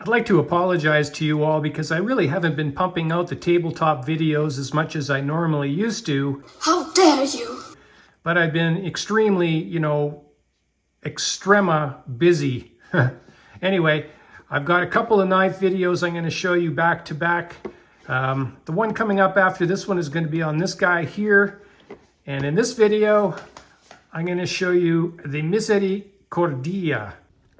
I'd like to apologize to you all because I really haven't been pumping out the tabletop videos as much as I normally used to. How dare you! But I've been extremely, extrema busy. Anyway, I've got a couple of knife videos I'm going to show you back to back. The one coming up after this one is going to be on this guy here. And in this video, I'm going to show you the Misericordia.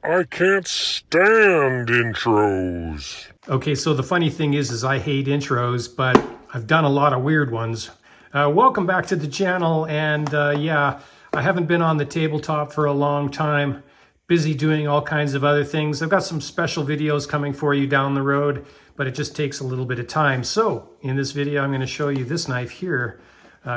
I can't stand intros. Okay, so the funny thing is I hate intros, but I've done a lot of weird ones. Welcome back to the channel, and yeah, I haven't been on the tabletop for a long time. Busy doing all kinds of other things. I've got some special videos coming for you down the road, but it just takes a little bit of time. So in this video, I'm going to show you this knife here,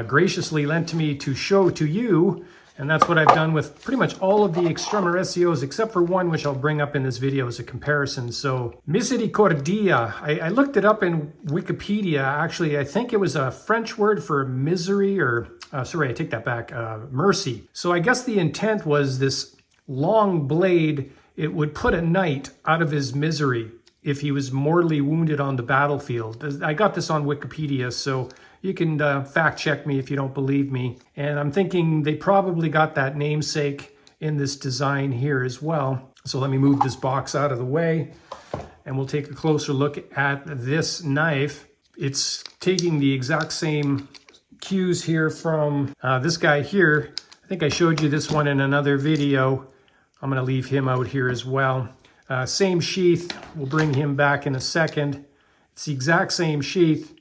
graciously lent to me to show to you. And that's what I've done with pretty much all of the Extrema Recios, except for one, which I'll bring up in this video as a comparison. So, Misericordia, I looked it up in Wikipedia. Actually, I think it was a French word for misery, or, sorry, I take that back, mercy. So I guess the intent was this long blade, it would put a knight out of his misery if he was mortally wounded on the battlefield. I got this on Wikipedia, so you can fact check me if you don't believe me. And I'm thinking they probably got that namesake in this design here as well. So let me move this box out of the way and we'll take a closer look at this knife. It's taking the exact same cues here from this guy here. I think I showed you this one in another video. I'm going to leave him out here as well. Same sheath. We'll bring him back in a second. It's the exact same sheath.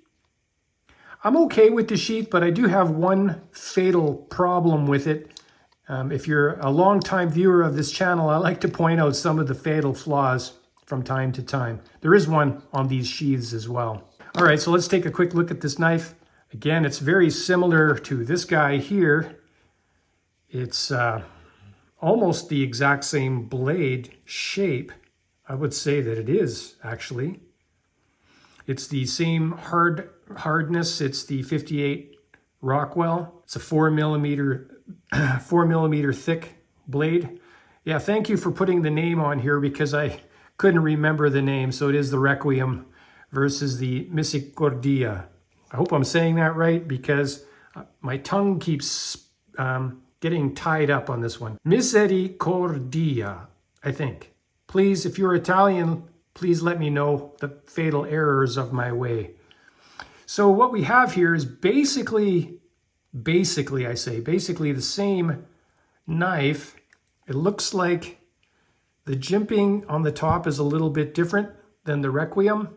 I'm okay with the sheath, but I do have one fatal problem with it. If you're a long-time viewer of this channel, I like to point out some of the fatal flaws from time to time. There is one on these sheaths as well. All right, so let's take a quick look at this knife. Again, it's very similar to this guy here. It's almost the exact same blade shape. I would say that it is, actually. It's the same hardness. It's the 58 Rockwell. It's a 4 millimeter thick blade. Yeah, thank you for putting the name on here because I couldn't remember the name. So it is the Requiem versus the Misericordia. I hope I'm saying that right because my tongue keeps getting tied up on this one. Misericordia, I think. Please, if you're Italian, please let me know the fatal errors of my way. So what we have here is basically the same knife. It looks like the jimping on the top is a little bit different than the Requiem.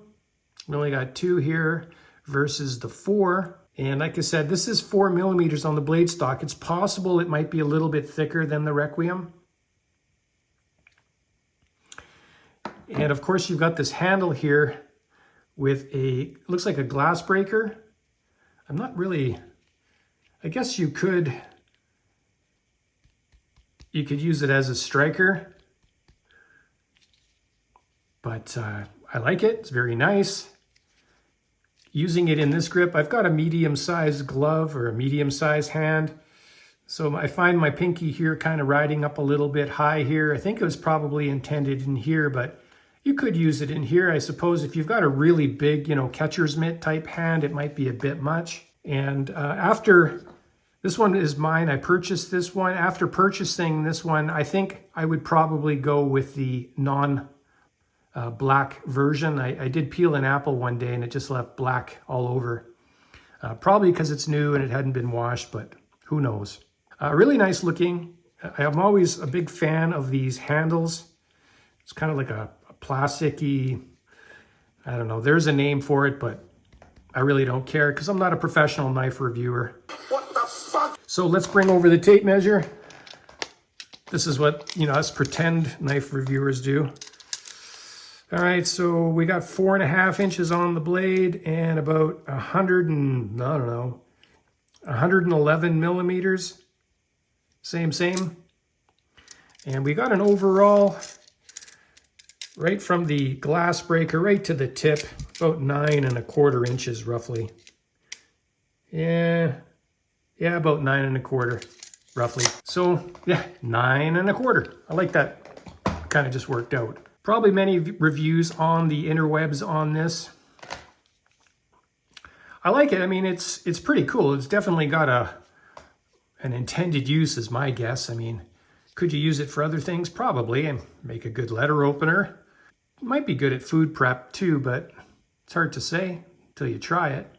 We only got 2 here versus the 4. And like I said, this is 4 millimeters on the blade stock. It's possible it might be a little bit thicker than the Requiem. And of course, you've got this handle here with looks like a glass breaker. I'm not really, I guess you could use it as a striker, but I like it. It's very nice. Using it in this grip, I've got a medium-sized glove or a medium-sized hand. So I find my pinky here kind of riding up a little bit high here. I think it was probably intended in here, but you could use it in here. I suppose if you've got a really big, catcher's mitt type hand, it might be a bit much. And after, this one is mine, I purchased this one. After purchasing this one, I think I would probably go with the non-black version. I did peel an apple one day and it just left black all over. Probably because it's new and it hadn't been washed, but who knows. Really nice looking. I'm always a big fan of these handles. It's kind of like a plasticky, I don't know, there's a name for it, but I really don't care because I'm not a professional knife reviewer. What the fuck? So let's bring over the tape measure. This is what, us pretend knife reviewers do. All right, so we got 4.5 inches on the blade and about 111 millimeters. Same. And we got an overall, right from the glass breaker right to the tip, about 9.25 inches roughly. Yeah, about 9.25 roughly. So yeah, 9.25. I like that. Kind of just worked out. Probably many reviews on the interwebs on this. I like it. I mean, it's pretty cool. It's definitely got an intended use is my guess. I mean, could you use it for other things? Probably, and make a good letter opener. Might be good at food prep too, but it's hard to say until you try it.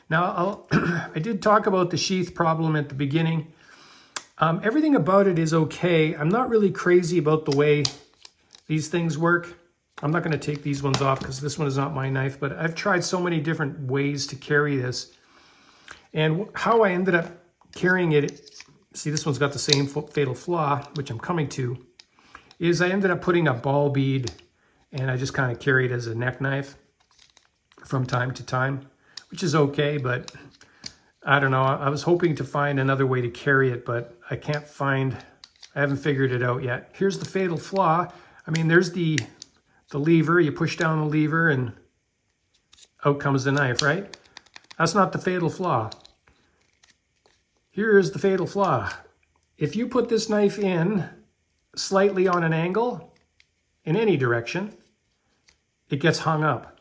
Now, I did talk about the sheath problem at the beginning. Everything about it is okay. I'm not really crazy about the way these things work. I'm not going to take these ones off because this one is not my knife, but I've tried so many different ways to carry this. And how I ended up carrying it, see, this one's got the same fatal flaw, which I'm coming to, is I ended up putting a ball bead and I just kind of carry it as a neck knife from time to time, which is okay, but I don't know. I was hoping to find another way to carry it, but I haven't figured it out yet. Here's the fatal flaw. I mean, there's the lever. You push down the lever and out comes the knife, right? That's not the fatal flaw. Here's the fatal flaw. If you put this knife in slightly on an angle, in any direction, it gets hung up.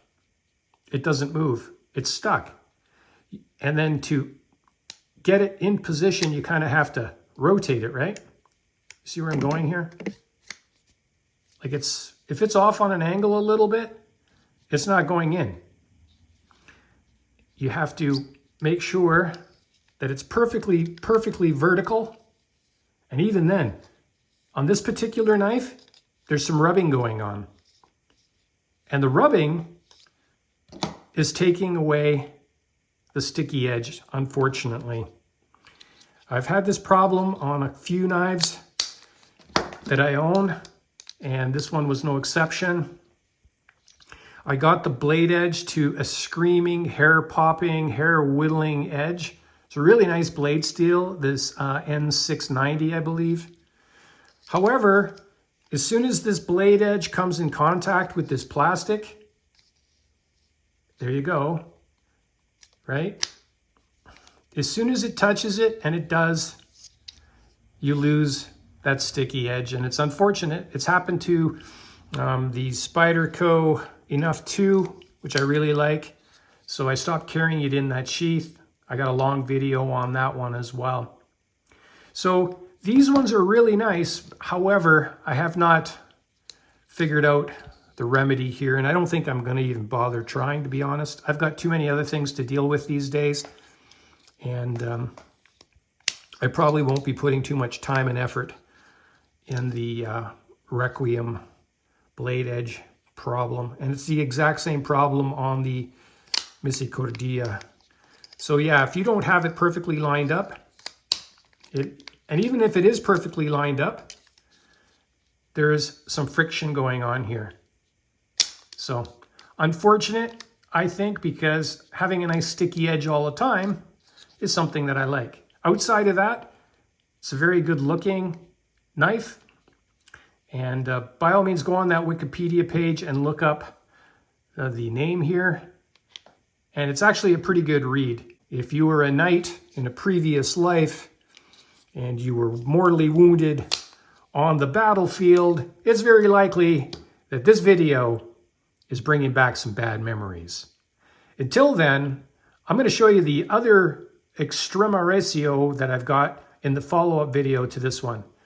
It doesn't move. It's stuck. And then to get it in position, you kind of have to rotate it, right? See where I'm going here? Like if it's off on an angle a little bit, it's not going in. You have to make sure that it's perfectly vertical. And even then, on this particular knife, there's some rubbing going on. And the rubbing is taking away the sticky edge, unfortunately. I've had this problem on a few knives that I own, and this one was no exception. I got the blade edge to a screaming, hair-popping, hair-whittling edge. It's a really nice blade steel, this N690, I believe. However, as soon as this blade edge comes in contact with this plastic, there you go, right? As soon as it touches it, and it does, you lose that sticky edge, and it's unfortunate. It's happened to the Spyderco Enough 2, which I really like, so I stopped carrying it in that sheath. I got a long video on that one as well. So these ones are really nice. However, I have not figured out the remedy here, and I don't think I'm going to even bother trying, to be honest. I've got too many other things to deal with these days, and I probably won't be putting too much time and effort in the Requiem blade edge problem. And it's the exact same problem on the Misericordia. So yeah, if you don't have it perfectly lined up, and even if it is perfectly lined up, there is some friction going on here. So unfortunate, I think, because having a nice sticky edge all the time is something that I like. Outside of that, it's a very good looking knife. And by all means, go on that Wikipedia page and look up the name here. And it's actually a pretty good read. If you were a knight in a previous life and you were mortally wounded on the battlefield, it's very likely that this video is bringing back some bad memories. Until then, I'm going to show you the other extrema ratio that I've got in the follow-up video to this one.